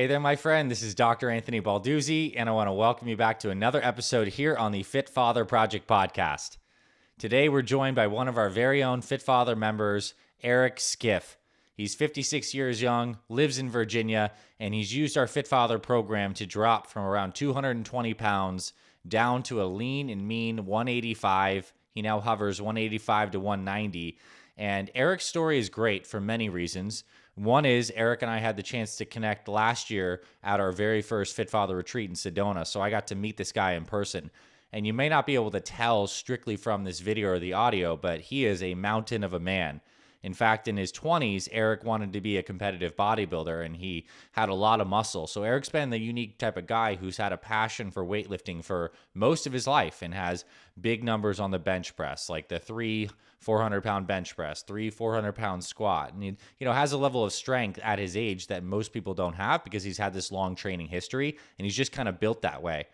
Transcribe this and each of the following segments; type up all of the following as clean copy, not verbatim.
Hey there, my friend. This is Dr. Anthony Balduzzi, and I want to welcome you back to another episode here on the Fit Father Project podcast. Today, we're joined by one of our very own Fit Father members, Eric Skiff. He's 56 years young, lives in Virginia, and he's used our Fit Father program to drop from around 220 pounds down to a lean and mean 185. He now hovers 185 to 190. And Eric's story is great for many reasons. One is Eric and I had the chance to connect last year at our very first Fit Father retreat in Sedona. So I got to meet this guy in person. And you may not be able to tell strictly from this video or the audio, but he is a mountain of a man. In fact, in his 20s, Eric wanted to be a competitive bodybuilder, and he had a lot of muscle. So Eric's been the unique type of guy who's had a passion for weightlifting for most of his life and has big numbers on the bench press, like the 400-pound bench press, 400-pound squat. And he, has a level of strength at his age that most people don't have because he's had this long training history, and he's just kind of built that way.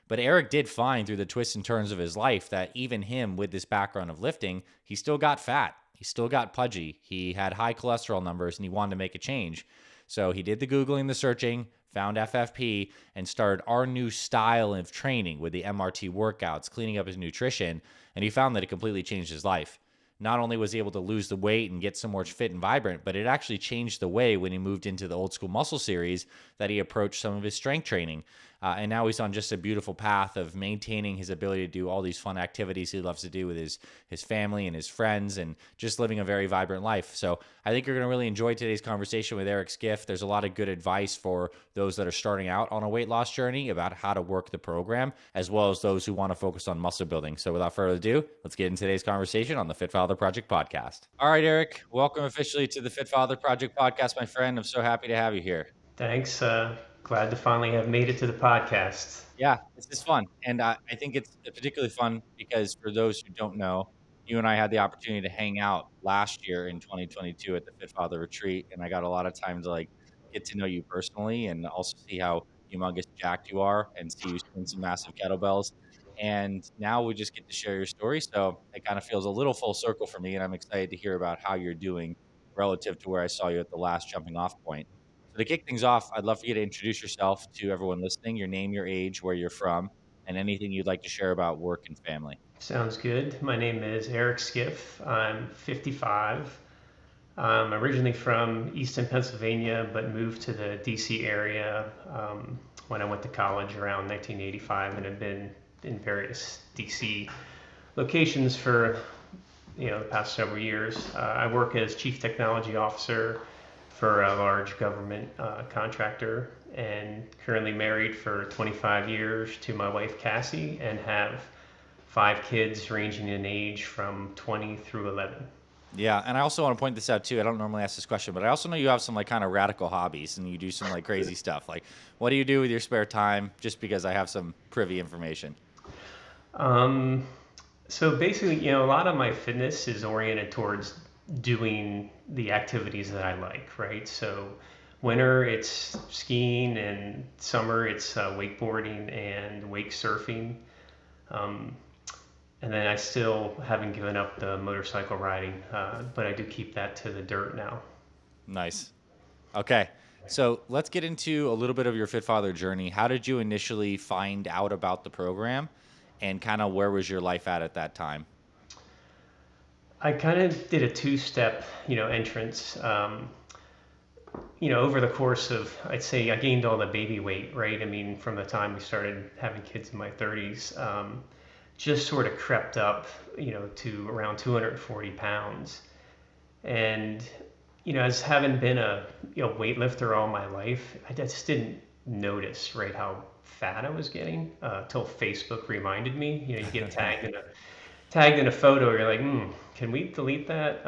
But Eric did find through the twists and turns of his life that even him, with this background of lifting, he still got fat. He still got pudgy. He had high cholesterol numbers, and he wanted to make a change. So he did the Googling, the searching, found FFP, and started our new style of training with the MRT workouts, cleaning up his nutrition, and he found that it completely changed his life. Not only was he able to lose the weight and get some more fit and vibrant, but it actually changed the way when he moved into the Old School Muscle series that he approached some of his strength training. And now he's on just a beautiful path of maintaining his ability to do all these fun activities he loves to do with his family and his friends and just living a very vibrant life. So I think you're going to really enjoy today's conversation with Eric Skiff. There's a lot of good advice for those that are starting out on a weight loss journey about how to work the program, as well as those who want to focus on muscle building. So without further ado, let's get into today's conversation on the Fit Father Project podcast. All right, Eric, welcome officially to the Fit Father Project podcast, my friend. I'm so happy to have you here. Thanks. Glad to finally have made it to the podcast. Yeah, this is fun. And I think it's particularly fun because for those who don't know, you and I had the opportunity to hang out last year in 2022 at the Fit Father Retreat. And I got a lot of time to get to know you personally and also see how humongous jacked you are and see you spin some massive kettlebells. And now we just get to share your story. So it kind of feels a little full circle for me. And I'm excited to hear about how you're doing relative to where I saw you at the last jumping off point. So to kick things off, I'd love for you to introduce yourself to everyone listening, your name, your age, where you're from, and anything you'd like to share about work and family. Sounds good. My name is Eric Skiff. I'm 55. I'm originally from Easton, Pennsylvania, but moved to the DC area when I went to college around 1985 and have been in various DC locations for the past several years. I work as Chief Technology Officer for a large government contractor and currently married for 25 years to my wife Cassie and have 5 kids ranging in age from 20 through 11. Yeah, and I also want to point this out too. I don't normally ask this question, but I also know you have some kind of radical hobbies and you do some crazy stuff. What do you do with your spare time? Just because I have some privy information. So basically, a lot of my fitness is oriented towards doing the activities that I like, right? So winter it's skiing and summer it's wakeboarding and wake surfing. Um, and then I still haven't given up the motorcycle riding, but I do keep that to the dirt now. Nice. Okay. So let's get into a little bit of your Fit Father journey. How did you initially find out about the program and kind of where was your life at that time? I kind of did a two-step, entrance. Over the course of, I'd say I gained all the baby weight, right? I mean, from the time we started having kids in my 30s, just sort of crept up, to around 240 pounds. And, as having been a weightlifter all my life, I just didn't notice, right, how fat I was getting till Facebook reminded me. You get tagged in a photo, you're like, can we delete that?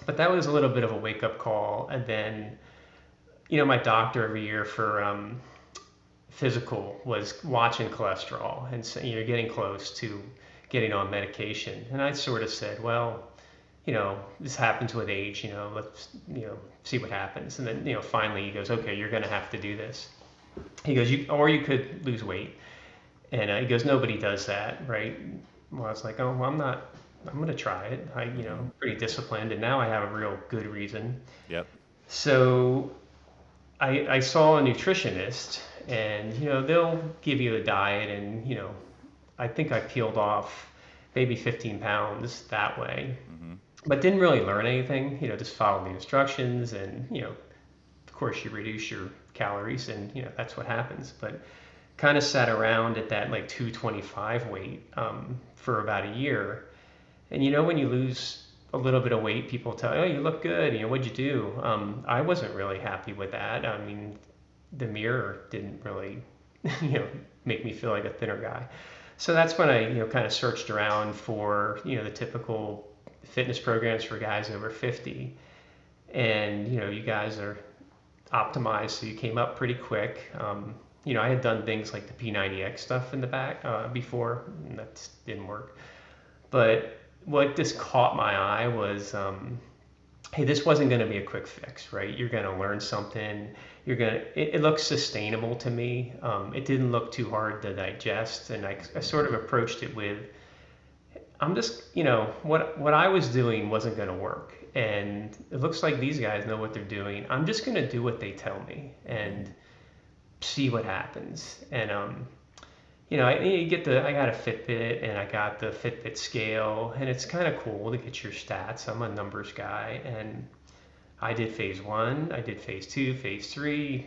But that was a little bit of a wake-up call. And then, my doctor every year for physical was watching cholesterol and so, getting close to getting on medication. And I sort of said, well, this happens with age, let's, see what happens. And then, finally he goes, okay, you're going to have to do this. He goes, you could lose weight. And he goes, nobody does that, right? Well, I was like, oh, well, I'm going to try it. Pretty disciplined. And now I have a real good reason. Yep. So I saw a nutritionist, and they'll give you a diet, and I think I peeled off maybe 15 pounds that way, Mm-hmm. but didn't really learn anything. Just follow the instructions, and of course you reduce your calories, and that's what happens. But kind of sat around at that like 225 weight for about a year. And when you lose a little bit of weight, people tell you, oh, you look good. What'd you do? I wasn't really happy with that. I mean, the mirror didn't really, you know, make me feel like a thinner guy. So that's when I, kind of searched around for, the typical fitness programs for guys over 50. And, you guys are optimized, so you came up pretty quick. I had done things like the P90X stuff in the back before, and that didn't work. But what just caught my eye was, hey, this wasn't going to be a quick fix, right? You're going to learn something. It looks sustainable to me. It didn't look too hard to digest. And I sort of approached it with, I'm just, what I was doing wasn't going to work. And it looks like these guys know what they're doing. I'm just going to do what they tell me and see what happens. And, I got a Fitbit and I got the Fitbit scale, and it's kind of cool to get your stats. I'm a numbers guy, and I did phase one, I did phase two, phase three,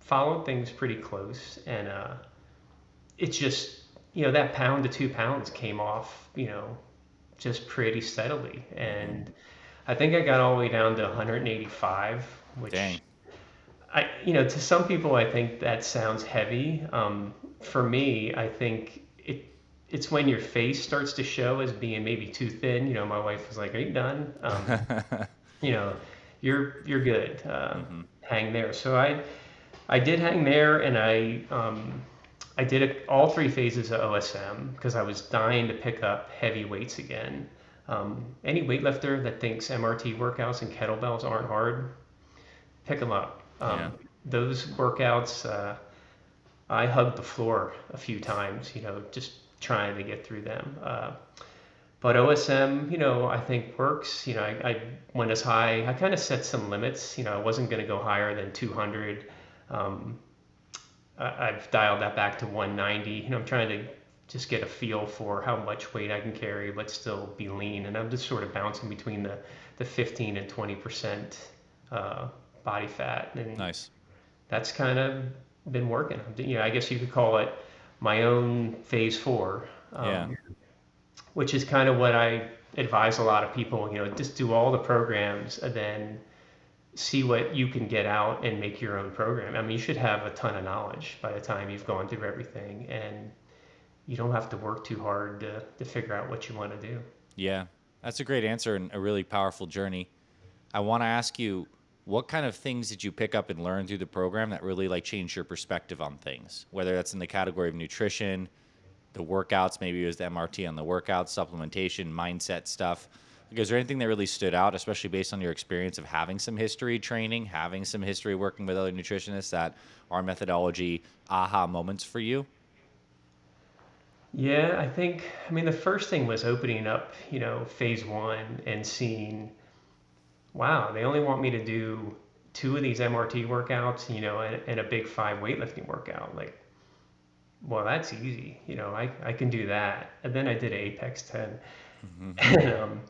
followed things pretty close. And it's just, that pound to 2 pounds came off, just pretty steadily. Mm-hmm. And I think I got all the way down to 185, Dang. which to some people, I think that sounds heavy. For me, I think it's when your face starts to show as being maybe too thin. My wife was like, "Are you done? You know, you're good. Mm-hmm. Hang there." So I did hang there, and I did all three phases of OSM because I was dying to pick up heavy weights again. Any weightlifter that thinks MRT workouts and kettlebells aren't hard, pick them up. Yeah. Those workouts, I hugged the floor a few times, just trying to get through them. But OSM, I think works. I went as high. I kind of set some limits. I wasn't going to go higher than 200. Um, I've dialed that back to 190. I'm trying to just get a feel for how much weight I can carry, but still be lean. And I'm just sort of bouncing between the 15 and 20% body fat. And Nice. that's kind of been working. I guess you could call it my own phase four, Yeah. which is kind of what I advise a lot of people. Just do all the programs and then see what you can get out and make your own program. I mean, you should have a ton of knowledge by the time you've gone through everything, and you don't have to work too hard to figure out what you want to do. Yeah. That's a great answer and a really powerful journey. I want to ask you, what kind of things did you pick up and learn through the program that really like changed your perspective on things? Whether that's in the category of nutrition, the workouts, maybe it was the MRT on the workouts, supplementation, mindset stuff. Like, is there anything that really stood out, especially based on your experience of having some history training, having some history working with other nutritionists, that are methodology aha moments for you? Yeah, I mean, the first thing was opening up, phase one and seeing, wow, they only want me to do two of these MRT workouts, and a big five weightlifting workout. Like, well, that's easy. I can do that. And then I did Apex 10. Mm-hmm. And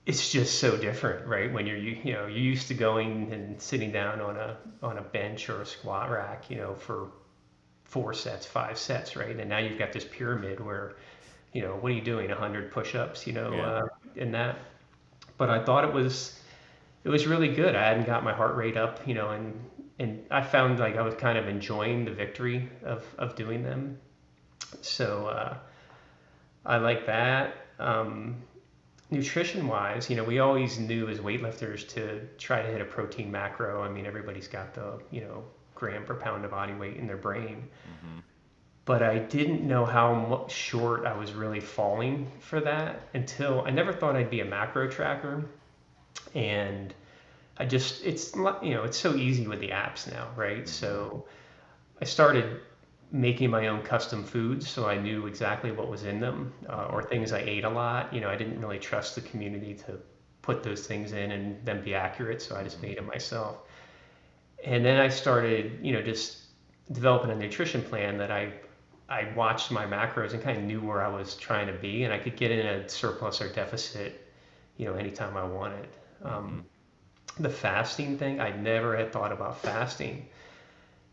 it's just so different, right? When you're used to going and sitting down on a bench or a squat rack, for 4 sets, 5 sets, right? And now you've got this pyramid where, what are you doing? 100 push-ups, Yeah. in that. But I thought it was really good. I hadn't got my heart rate up, and I found like I was kind of enjoying the victory of doing them. So I like that. Nutrition wise, we always knew as weightlifters to try to hit a protein macro. I mean, everybody's got the, gram per pound of body weight in their brain. Mm-hmm. But I didn't know how short I was really falling for that until I never thought I'd be a macro tracker. And it's so easy with the apps now, right? Mm-hmm. So I started making my own custom foods so I knew exactly what was in them, Mm-hmm. or things I ate a lot. I didn't really trust the community to put those things in and then be accurate, so I just Mm-hmm. made it myself. And then I started, just developing a nutrition plan that I watched my macros and kind of knew where I was trying to be, and I could get in a surplus or deficit, anytime I wanted. Mm-hmm. The fasting thing, I never had thought about fasting.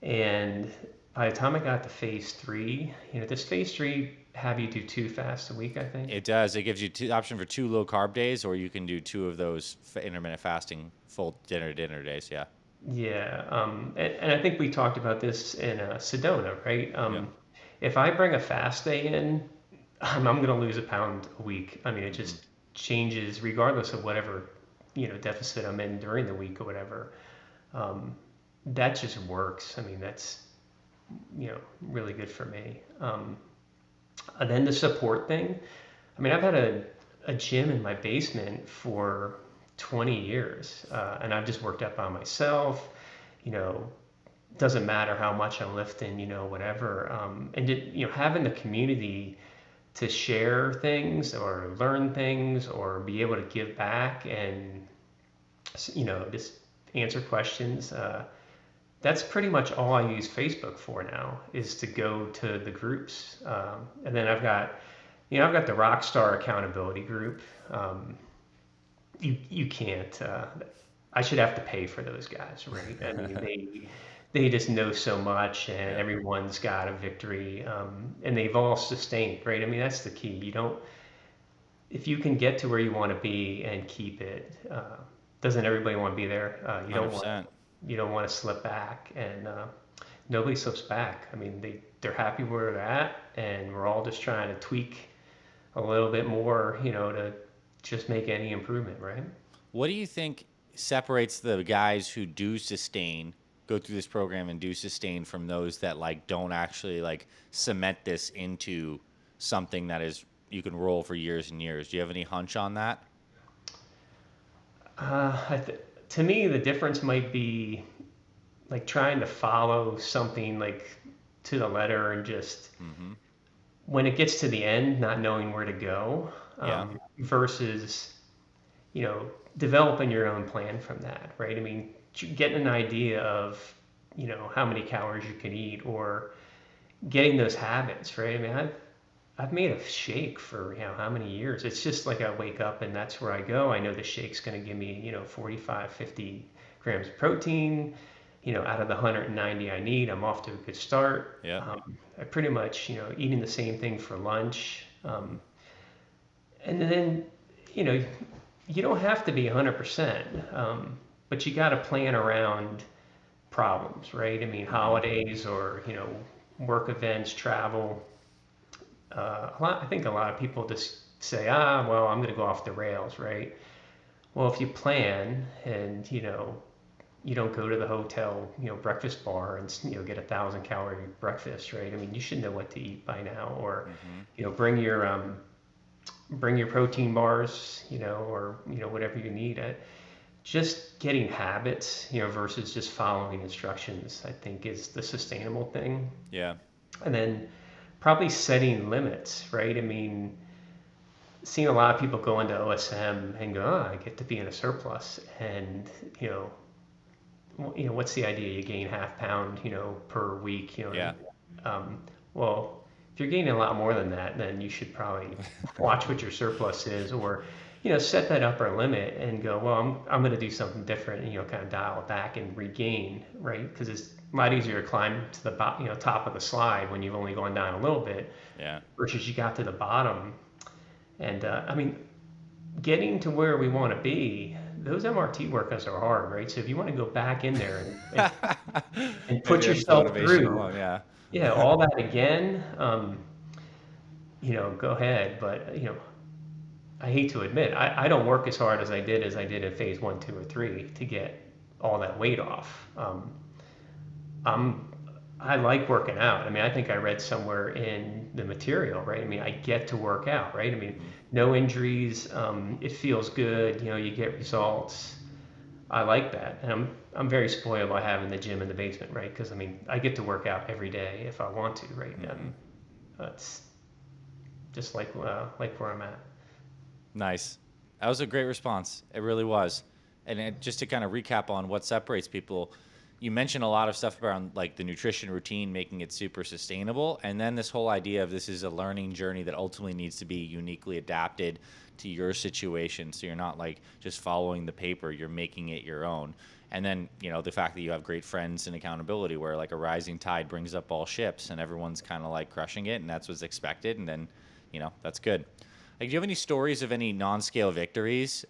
And by the time I got to phase three, does phase three have you do 2 fasts a week, I think? It does. It gives you the option for 2 low carb days, or you can do 2 of those intermittent fasting full dinner days. Yeah. Yeah. And I think we talked about this in Sedona, right? Yep. If I bring a fast day in, I'm going to lose a pound a week. I mean, it Mm-hmm. just changes regardless of whatever, deficit I'm in during the week or whatever. Um, that just works. I mean, that's, really good for me. And then the support thing. I mean, I've had a gym in my basement for 20 years, and I've just worked out by myself. You know, doesn't matter how much I'm lifting, whatever. And having the community to share things or learn things or be able to give back and just answer questions. That's pretty much all I use Facebook for now is to go to the groups. And then I've got the Rockstar accountability group. Um, you can't. I should have to pay for those guys, right? I mean, they just know so much, and Yep. everyone's got a victory, and they've all sustained, right? I mean, that's the key. You don't If you can get to where you want to be and keep it. Doesn't everybody want to be there? $100%. You don't want to slip back, and nobody slips back. I mean, they're happy where they're at, and we're all just trying to tweak a little bit more, to just make any improvement, right? What do you think separates the guys who do sustain, go through this program and do sustain from those that like don't actually like cement this into something that is you can roll for years and years? Do you have any hunch on that? To me, the difference might be like trying to follow something like to the letter and just Mm-hmm. when it gets to the end, not knowing where to go, Yeah. versus you know developing your own plan from that, right? I mean, getting an idea of how many calories you can eat or getting those habits, right? I mean, I've made a shake for how many years. It's just like I wake up and that's where I go. I know the shake's going to give me 45, 50 grams of protein. Out of the 190 I need, I'm off to a good start. Yep. I pretty much eating the same thing for lunch. Mm-hmm. And then you know you don't have to be 100%, but you got to plan around problems, right? I mean, Mm-hmm. holidays or work events, travel. I think a lot of people just say, well, I'm going to go off the rails, right? Well, if you plan and you don't go to the hotel breakfast bar and get 1,000 calorie breakfast, right? I mean, you should know what to eat by now, or Mm-hmm. bring your protein bars, or whatever you need. Just getting habits, versus just following instructions, I think is the sustainable thing. Yeah. And then probably setting limits, right? I mean, seeing a lot of people go into OSM and go, I get to be in a surplus, and you know, what's the idea? You gain half pound, per week, Yeah. um, well, if you're gaining a lot more than that, then you should probably watch what your surplus is, or set that upper limit and go, well, I'm going to do something different, and kind of dial it back and regain, right? Because it's a lot easier to climb to the top of the slide when you've only gone down a little bit Yeah. versus you got to the bottom. And I mean, getting to where we want to be, those MRT workouts are hard, right? So if you want to go back in there and Maybe put that's yourself motivational. through, Yeah. yeah, all that again, go ahead. But I hate to admit, I don't work as hard as I did in phase one, two, or three to get all that weight off. I'm I like working out. I mean, I think I read somewhere in the material, right? I mean, I get to work out, right? I mean, Mm-hmm. no injuries. It feels good. You get results. I like that, and I'm very spoiled by having the gym in the basement, right? Because I mean, I get to work out every day if I want to, right? Mm-hmm. It's just like where I'm at. Nice. That was a great response. It really was. And just to kind of recap on what separates people, you mentioned a lot of stuff around like the nutrition routine, making it super sustainable. And then this whole idea of this is a learning journey that ultimately needs to be uniquely adapted to your situation. So you're not like just following the paper, you're making it your own. And then, the fact that you have great friends and accountability where like a rising tide brings up all ships and everyone's kind of like crushing it and that's what's expected. And then, that's good. Like, do you have any stories of any non-scale victories,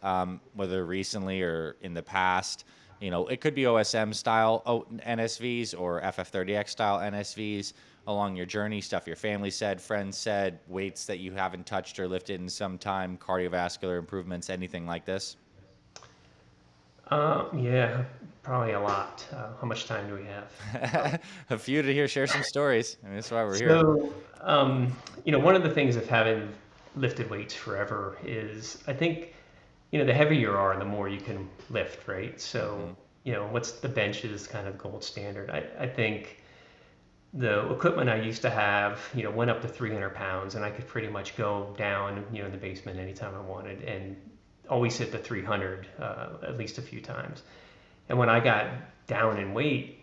whether recently or in the past? It could be OSM style NSVs or FF30X style NSVs along your journey, stuff your family said, friends said, weights that you haven't touched or lifted in some time, cardiovascular improvements, anything like this? Yeah, probably a lot. How much time do we have? A few to hear, share some stories. I mean, that's why we're here. So, one of the things of having lifted weights forever is I think, the heavier you are, the more you can lift, right? So, Hmm. what's the bench is kind of gold standard. I think the equipment I used to have, went up to 300 pounds and I could pretty much go down, in the basement anytime I wanted and always hit the 300 at least a few times. And when I got down in weight,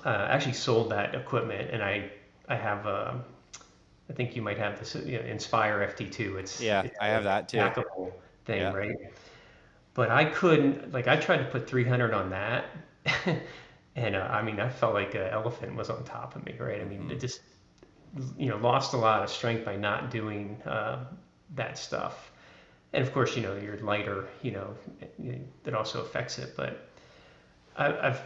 I actually sold that equipment and I have I think you might have this, Inspire FT2. Yeah, It's I have that a too. packable thing, Yeah. right? But I couldn't, like, I tried to put 300 on that, and I mean, I felt like an elephant was on top of me, right? I mean, Hmm. it just, lost a lot of strength by not doing that stuff. And of course, you're lighter, that also affects it. But I, I've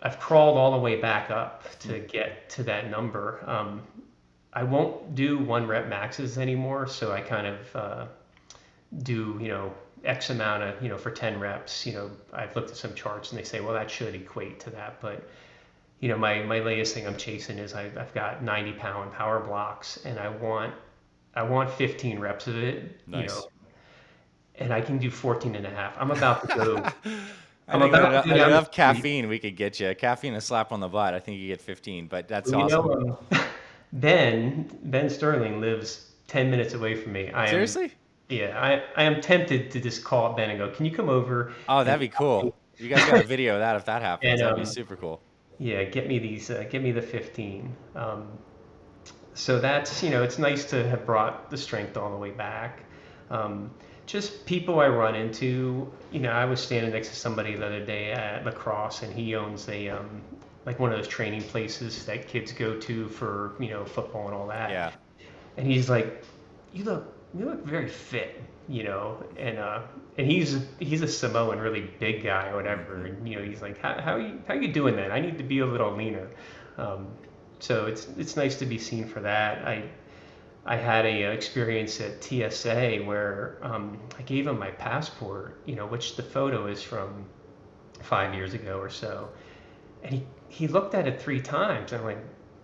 I've crawled all the way back up to get to that number. I won't do 1 rep maxes anymore, so I kind of do, X amount of, for 10 reps. I've looked at some charts and they say, well, that should equate to that. But, my latest thing I'm chasing is I've got 90-pound power blocks and I want 15 reps of it, Nice. and I can do 14 and a half. I'm about to go. I I'm think about to go at down the enough street. caffeine, we could get you. Caffeine, a slap on the butt. I think you get 15, but that's Well, awesome. Ben Sterling lives 10 minutes away from me. Seriously? Yeah, I am tempted to just call up Ben and go, can you come over Oh, and that'd be cool. You guys got a video of that if that happens. and That'd be super cool. yeah, get me the 15. So that's, it's nice to have brought the strength all the way back. Um, just people I run into, I was standing next to somebody the other day at lacrosse, and he owns a like one of those training places that kids go to for, football and all that. Yeah. And he's like, you look very fit, and he's a Samoan, really big guy or whatever, Hmm. and he's like, how you doing that? I need to be a little leaner. Um, so it's nice to be seen for that. I had a experience at TSA where I gave him my passport, which the photo is from 5 years ago or so, and he looked at it 3 times. I'm like,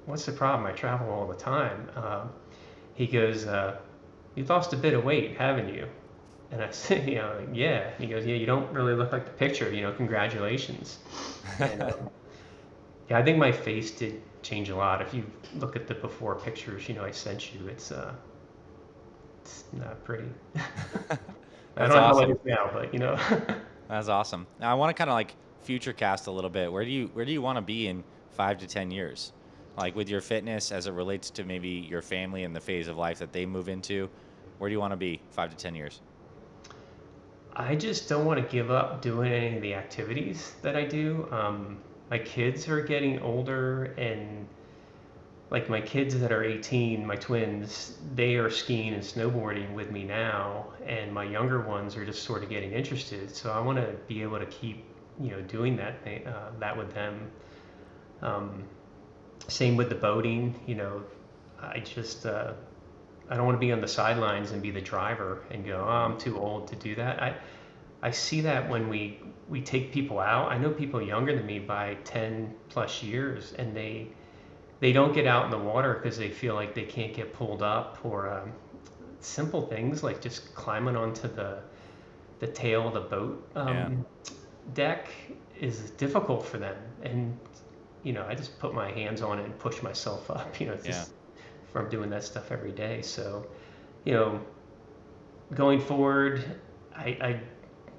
what's the problem? I travel all the time. He goes, you've lost a bit of weight, haven't you? And I said, like, yeah. And he goes, yeah, you don't really look like the picture, congratulations. And yeah, I think my face did change a lot. If you look at the before pictures, I sent you, it's not pretty. I That's don't know how it awesome. is now, but That's awesome. Now I want to kind of like future cast a little bit. Where do you want to be in 5 to 10 years? Like with your fitness as it relates to maybe your family and the phase of life that they move into. Where do you want to be 5 to 10 years? I just don't want to give up doing any of the activities that I do. My kids are getting older, and like my kids that are 18, my twins, they are skiing and snowboarding with me now, and my younger ones are just sort of getting interested. So I want to be able to keep, doing that with them. Um, Same with the boating. I just I don't want to be on the sidelines and be the driver and go, oh, Hmm. I'm too old to do that. I see that when we take people out. I know people younger than me by 10 plus years, and they don't get out in the water because they feel like they can't get pulled up, or simple things like just climbing onto the tail of the boat Yeah. deck is difficult for them. And I just put my hands on it and push myself up. It's Yeah. just from doing that stuff every day. So, you know, going forward, I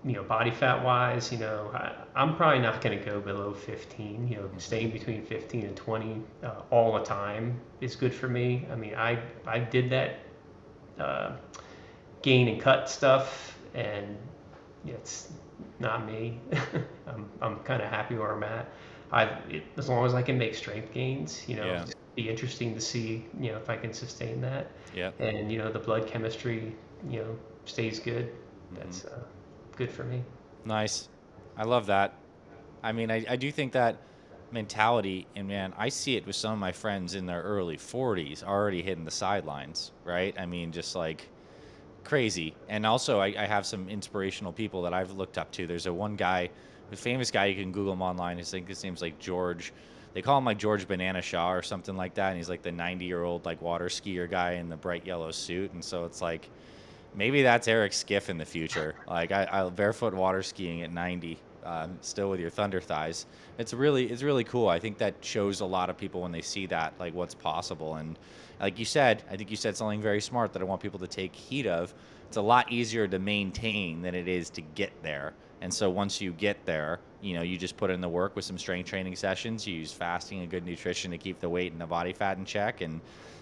body fat wise, I'm probably not going to go below 15. Hmm. Staying between 15 and 20 all the time is good for me. I mean, I did that uh, gain and cut stuff, and it's not me. I'm kind of happy where I'm at. As long as I can make strength gains, Yeah. be interesting to see, if I can sustain that, Yep. and the blood chemistry, stays good. Hmm. That's good for me. Nice. I love that. I mean, I do think that mentality, and man, I see it with some of my friends in their early 40s already hitting the sidelines, right? I mean, just like crazy. And also, I have some inspirational people that I've looked up to. There's a one guy, a famous guy, you can Google him online. I think his name's like George. They call him like George Banana Shaw or something like that. And he's like the 90-year-old like water skier guy in the bright yellow suit. And so it's like, maybe that's Eric Skiff in the future. Like I barefoot water skiing at 90, still with your thunder thighs. It's really cool. I think that shows a lot of people when they see that, like what's possible. And like you said, I think you said something very smart that I want people to take heed of. It's a lot easier to maintain than it is to get there. And so once you get there, you just put in the work with some strength training sessions. You use fasting and good nutrition to keep the weight and the body fat in check, and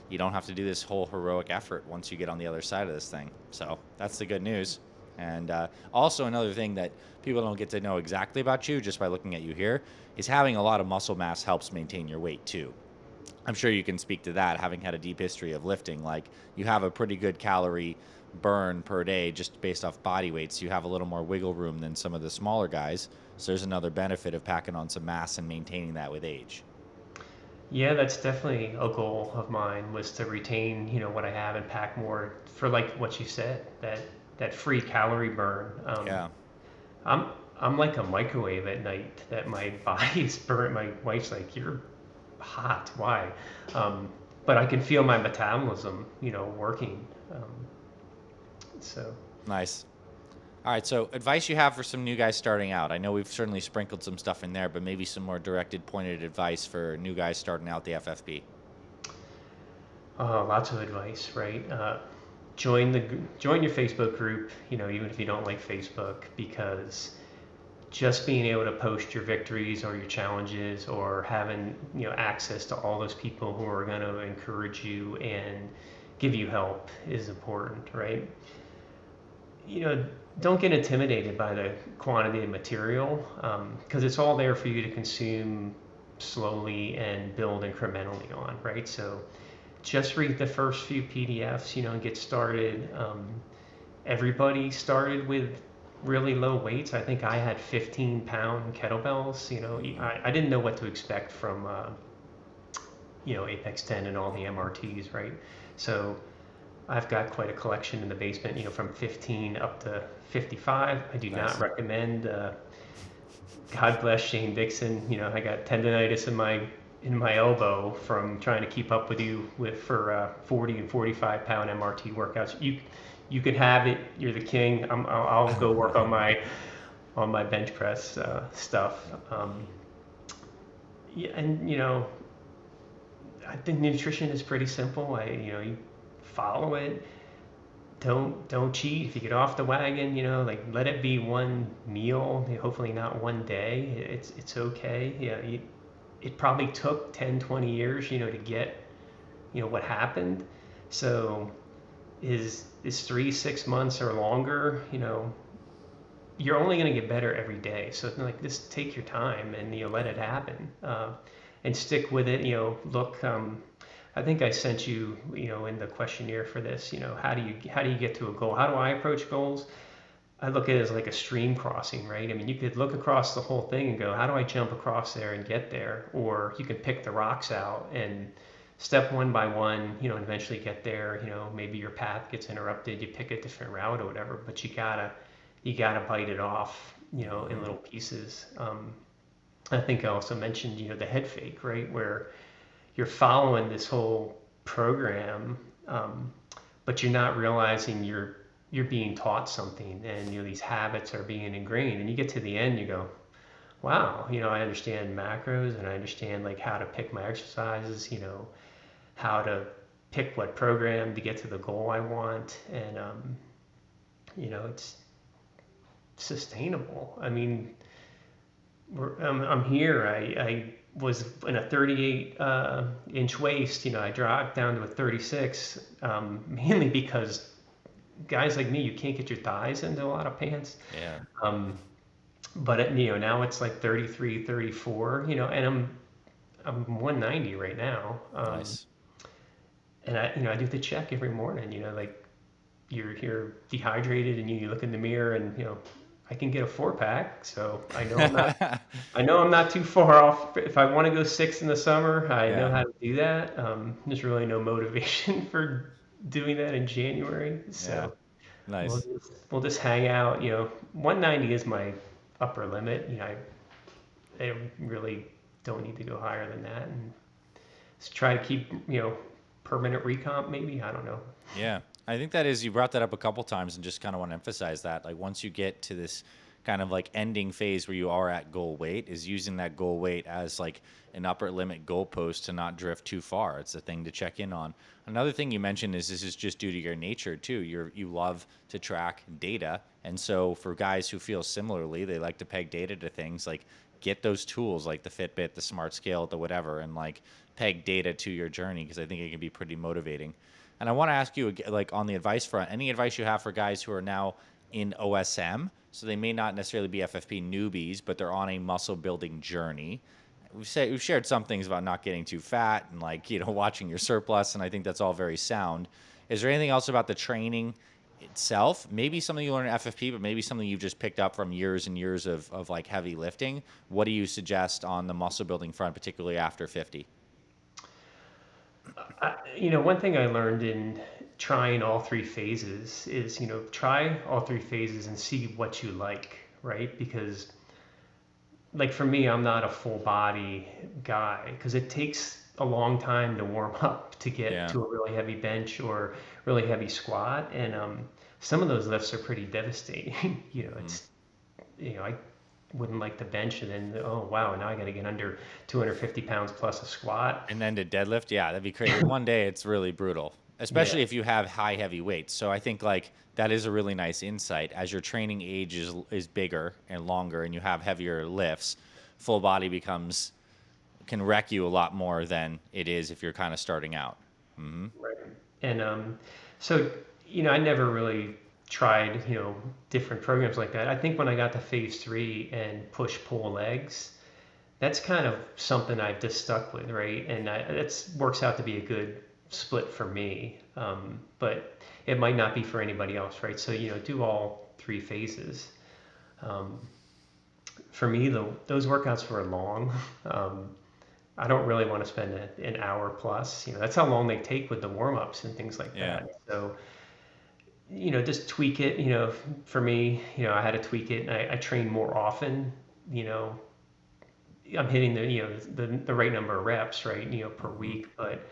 you don't have to do this whole heroic effort once you get on the other side of this thing. So that's the good news. And also, another thing that people don't get to know exactly about you just by looking at you here is having a lot of muscle mass helps maintain your weight too. I'm sure you can speak to that, having had a deep history of lifting. Like, you have a pretty good calorie burn per day just based off body weight, so you have a little more wiggle room than some of the smaller guys. So there's another benefit of packing on some mass and maintaining that with age. Yeah, that's definitely a goal of mine, was to retain, what I have and pack more for, like what you said, that free calorie burn. Yeah. I'm I'm like a microwave at night, that my body is burnt. My wife's like, "You're hot. Why?" Um, but I can feel my metabolism, working. So Nice. All right, so advice you have for some new guys starting out. I know we've certainly sprinkled some stuff in there, but maybe some more directed, pointed advice for new guys starting out the FFP. lots of advice, right? Join your Facebook group. Even if you don't like Facebook, because just being able to post your victories or your challenges, or having access to all those people who are going to encourage you and give you help is important, right? you know, don't get intimidated by the quantity of material, because it's all there for you to consume slowly and build incrementally on, right? So just read the first few PDFs, and get started. Everybody started with really low weights. I think I had 15-pound kettlebells. Hmm. I didn't know what to expect from, Apex 10 and all the MRTs, right? So I've got quite a collection in the basement, from 15 up to 55. I do not Nice. recommend. God bless Shane Dixon. I got tendonitis in my elbow from trying to keep up with you for 40 and 45-pound MRT workouts. You could have it. You're the king. I'll go work on my bench press stuff. Yeah, and I think nutrition is pretty simple. You follow it. Don't cheat. If you get off the wagon, like, let it be one meal. Hopefully not one day. It's okay. It probably took 10, 20 years, to get what happened. So is 3, 6 months or longer. You're only going to get better every day. So like, just take your time and let it happen, and stick with it. Look. I think I sent you, in the questionnaire for this, how do you get to a goal? How do I approach goals? I look at it as like a stream crossing, right? I mean, you could look across the whole thing and go, how do I jump across there and get there? Or you can pick the rocks out and step one by one, and eventually get there. Maybe your path gets interrupted, you pick a different route or whatever, but you gotta bite it off, in Hmm. little pieces. I think I also mentioned, the head fake, right? Where you're following this whole program, but you're not realizing you're being taught something, and these habits are being ingrained. And you get to the end, you go, wow, I understand macros, and I understand, like, how to pick my exercises, how to pick what program to get to the goal I want, and it's sustainable. I mean, I'm here. I was in a 38 inch waist. I dropped down to a 36, mainly because guys like me, you can't get your thighs into a lot of pants. Yeah. Um, but now it's like 33, 34. And I'm 190 right now. Nice. And I do the check every morning. Like you're dehydrated and you look in the mirror and I can get a 4 pack. So I know I'm not too far off. If I want to go 6 in the summer, I know Yeah. how to do that. There's really no motivation for doing that in January. Yeah. So we'll Nice. just, we'll just hang out. 190 is my upper limit. I really don't need to go higher than that, and just try to keep permanent recomp. Maybe I don't know. Yeah. I think that is, you brought that up a couple times and just kind of want to emphasize that. Like once you get to this kind of like ending phase where you are at goal weight, is using that goal weight as like an upper limit goalpost to not drift too far. It's a thing to check in on. Another thing you mentioned is this is just due to your nature too. You love to track data. And so for guys who feel similarly, they like to peg data to things, like get those tools like the Fitbit, the Smart Scale, the whatever, and like peg data to your journey, because I think it can be pretty motivating. And I want to ask you, like on the advice front, any advice you have for guys who are now in OSM? So they may not necessarily be FFP newbies, but they're on a muscle building journey. We've shared some things about not getting too fat and like watching your surplus, and I think that's all very sound. Is there anything else about the training itself? Maybe something you learn at FFP, but maybe something you've just picked up from years and years of like heavy lifting. What do you suggest on the muscle building front, particularly after 50? One thing I learned in trying all 3 phases is, try all 3 phases and see what you like, right? Because, like for me, I'm not a full body guy because it takes a long time to warm up to get Yeah. to a really heavy bench or really heavy squat, and some of those lifts are pretty devastating. Hmm. I wouldn't like the bench, and then oh wow, now I got to get under 250 pounds plus a squat. And then to deadlift, yeah, that'd be crazy. One day it's really brutal, Yeah. especially if you have high heavy weights. So I think like that is a really nice insight. As your training age is bigger and longer, and you have heavier lifts, full body becomes can wreck you a lot more than it is if you're kind of starting out. Hmm. Right. And so, I never really tried, different programs like that. I think when I got to phase 3 and push pull legs, that's kind of something I've just stuck with, right? And it works out to be a good split for me, but it might not be for anybody else, right? So, do all 3 phases. Um, for me, those workouts were long. Um, I don't really want to spend an hour plus. That's how long they take with the warm ups and things like Yeah. that. So, just tweak it. For me, I had to tweak it, and I train more often. You know, I'm hitting the right number of reps, right? Per Hmm. week, but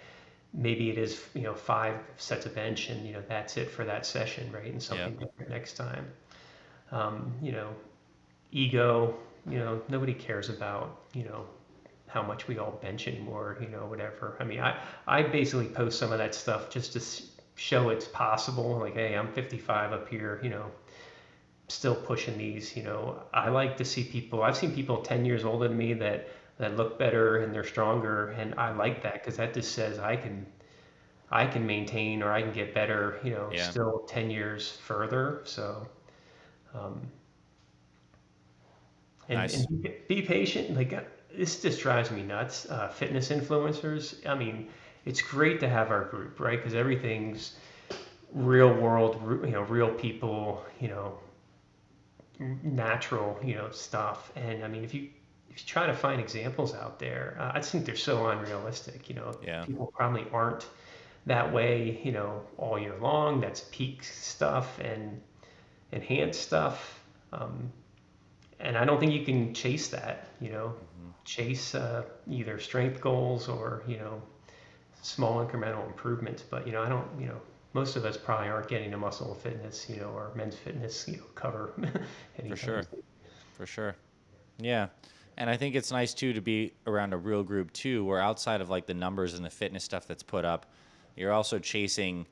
maybe it is 5 sets of bench, and that's it for that session, right? And Yeah. something different next time. Um, you know, ego. Nobody cares about how much we all bench anymore, whatever. I mean, I basically post some of that stuff just to show it's possible. Like, hey, I'm 55 up here, still pushing these. I like to see people. I've seen people 10 years older than me that look better and they're stronger, and I Hmm. like that because that just says I can maintain or I can get better, Yeah. still 10 years further. So, um, and Nice. be patient. Like this just drives me nuts. Fitness influencers. I mean, it's great to have our group, right? Because everything's real world, real people, natural, stuff. And I mean, if you try to find examples out there, I just think they're so unrealistic. Yeah. People probably aren't that way, all year long. That's peak stuff and enhanced stuff. Um, and I don't think you can chase that, Hmm. chase either strength goals or, small incremental improvements. But, I don't, most of us probably aren't getting to muscle fitness, or men's fitness, cover For anytime sure. soon. For sure. Yeah. And I think it's nice too to be around a real group too, where outside of like the numbers and the fitness stuff that's put up, you're also chasing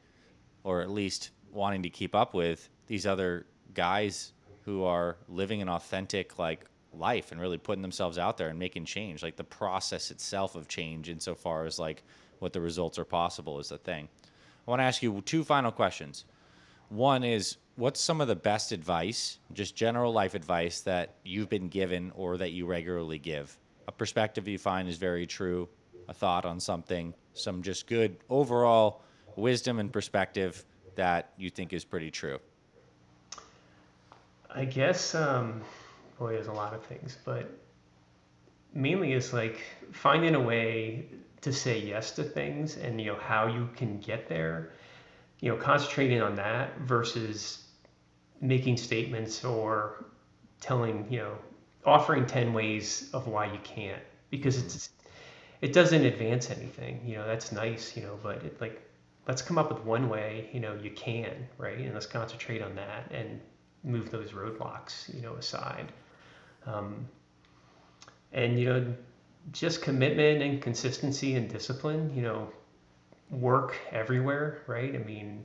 or at least wanting to keep up with these other guys who are living an authentic like life and really putting themselves out there and making change. Like the process itself of change, insofar as like what the results are possible, is the thing. I want to ask you two final questions. One is, what's some of the best advice, just general life advice, that you've been given or that you regularly give? A perspective you find is very true, a thought on something, some just good overall wisdom and perspective that you think is pretty true. I guess, boy, there's a lot of things, but mainly it's like finding a way to say yes to things and, how you can get there, concentrating on that versus making statements or telling, offering 10 ways of why you can't, because Mm-hmm. it doesn't advance anything. That's nice, but let's come up with one way, you can, right? And let's concentrate on that and move those roadblocks, aside. Um, and, just commitment and consistency and discipline, work everywhere, right? I mean,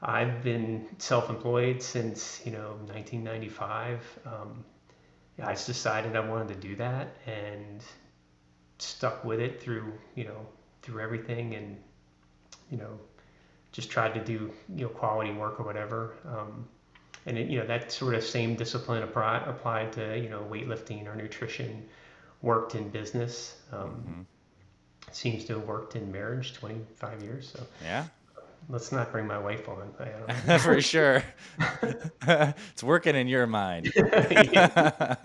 I've been self-employed since, 1995. I just decided I wanted to do that and stuck with it through, through everything, and, you know, just tried to do, quality work or whatever. And that sort of same discipline applied to, weightlifting or nutrition, worked in business. Mm-hmm. Seems to have worked in marriage 25 years. So Yeah, let's not bring my wife on. I for don't sure. It's working in your mind. know.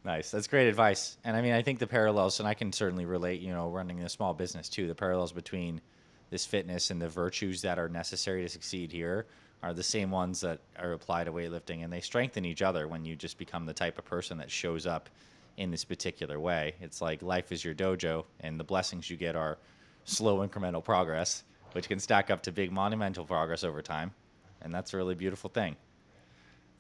Nice. That's great advice. And I mean, I think the parallels, and I can certainly relate, running a small business too, the parallels between this fitness and the virtues that are necessary to succeed here are the same ones that are applied to weightlifting. And they strengthen each other when you just become the type of person that shows up in this particular way. It's like life is your dojo, and the blessings you get are slow incremental progress, which can stack up to big monumental progress over time. And that's a really beautiful thing.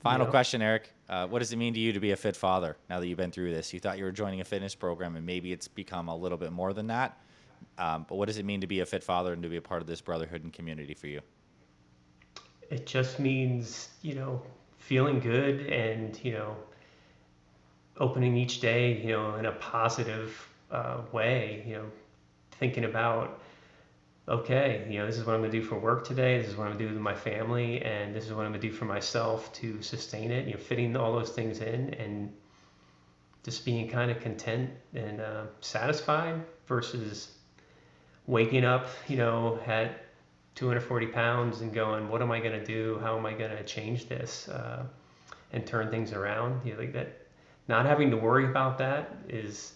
Final Yep. question, Eric. What does it mean to you to be a fit father now that you've been through this? You thought you were joining a fitness program, and maybe it's become a little bit more than that. But what does it mean to be a fit father and to be a part of this brotherhood and community for you? It just means, feeling good and, opening each day, in a positive way, thinking about, okay, this is what I'm going to do for work today. This is what I'm going to do with my family. And this is what I'm going to do for myself to sustain it, fitting all those things in and just being kind of content and satisfied versus waking up, at 240 pounds and going, what am I going to do? How am I going to change this and turn things around? Like that, not having to worry about that is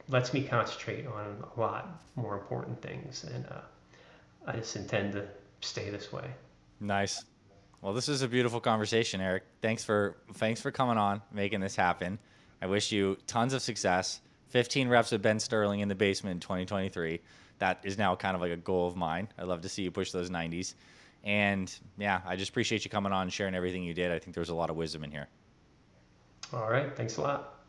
lets me concentrate on a lot more important things, and I just intend to stay this way. Nice. Well, this is a beautiful conversation, Eric. Thanks for coming on, making this happen. I wish you tons of success. 15 reps with Ben Sterling in the basement in 2023. That is now kind of like a goal of mine. I'd love to see you push those 90s. And yeah, I just appreciate you coming on and sharing everything you did. I think there was a lot of wisdom in here. All right, thanks a lot.